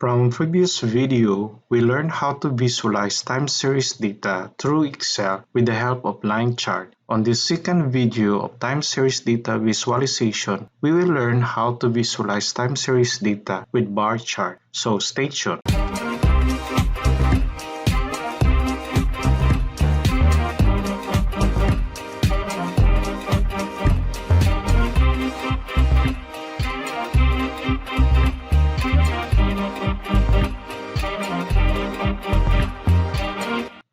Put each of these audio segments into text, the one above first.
From previous video, we learned how to visualize time series data through Excel with the help of line chart. On this second video of time series data visualization, we will learn how to visualize time series data with bar chart. So stay tuned.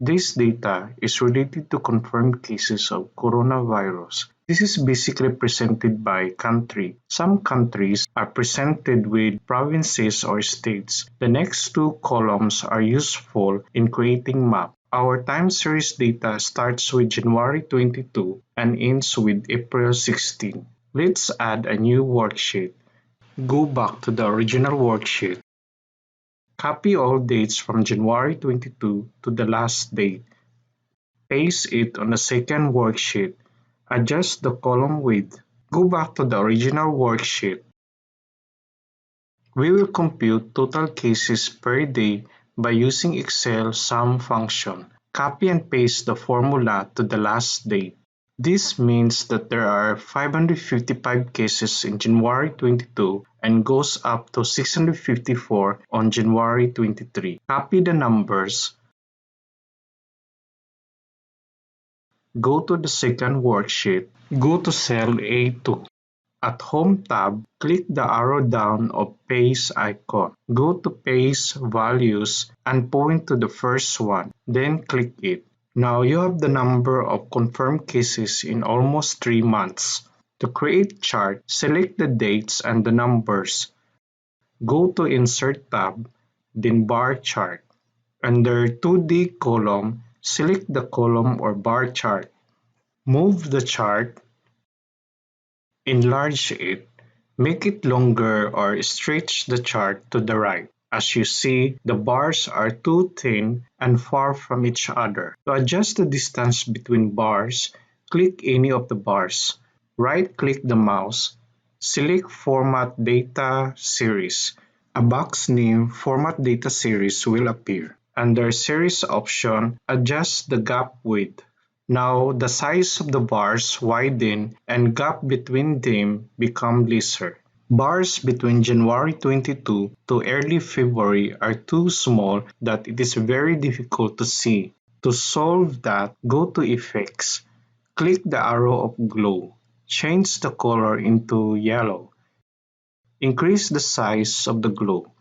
This data is related to confirmed cases of coronavirus. This is basically presented by country. Some countries are presented with provinces or states. The next two columns are useful in creating map. Our time series data starts with January 22 and ends with April 16. Let's add a new worksheet. Go back to the original worksheet. Copy all dates from January 22 to the last date. Paste it on the second worksheet. Adjust the column width. Go back to the original worksheet. We will compute total cases per day by using Excel sum function. Copy and paste the formula to the last date. This means that there are 555 cases in January 22 and goes up to 654 on January 23. Copy the numbers. Go to the second worksheet. Go to cell A2. At Home tab, click the arrow down of Paste icon. Go to Paste Values and point to the first one, then click it. Now you have the number of confirmed cases in almost 3 months. To create chart, select the dates and the numbers. Go to Insert tab, then Bar Chart. Under 2D column, select the column or bar chart. Move the chart, enlarge it, make it longer or stretch the chart to the right. As you see, the bars are too thin and far from each other. To adjust the distance between bars, click any of the bars. Right-click the mouse. Select Format Data Series. A box named Format Data Series will appear. Under Series option, adjust the gap width. Now, the size of the bars widen and gap between them become lesser. Bars between January 22 to early February are too small that it is very difficult to see. To solve that, go to Effects. Click the arrow of Glow. Change the color into yellow. Increase the size of the glow.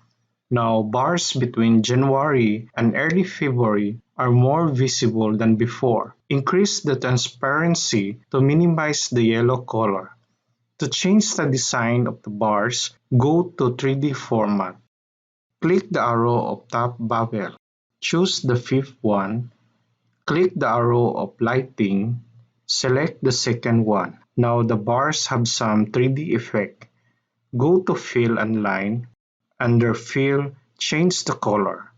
Now, bars between January and early February are more visible than before. Increase the transparency to minimize the yellow color. To change the design of the bars, go to 3D format. Click the arrow of top bubble. Choose the fifth one. Click the arrow of lighting. Select the second one. Now the bars have some 3D effect. Go to Fill and Line. Under Fill, change the color.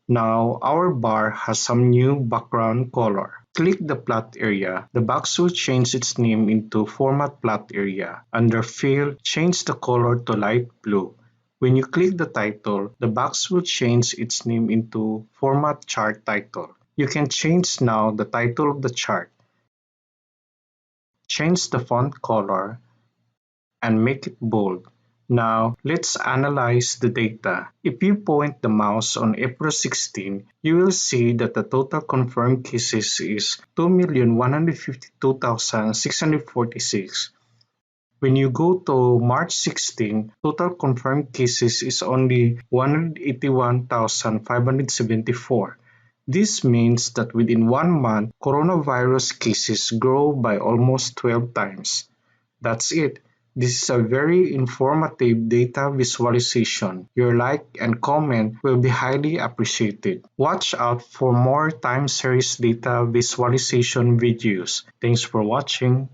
Now our bar has some new background color. Click the plot area. The box will change its name into Format Plot Area. Under Fill, change the color to light blue. When you click the title, the box will change its name into Format Chart Title. You can change now the title of the chart. Change the font color and make it bold. Now, let's analyze the data. If you point the mouse on April 16, you will see that the total confirmed cases is 2,152,646. When you go to March 16, total confirmed cases is only 181,574. This means that within 1 month, coronavirus cases grow by almost 12 times. That's it. This is a very informative data visualization. Your like and comment will be highly appreciated. Watch out for more time series data visualization videos. Thanks for watching.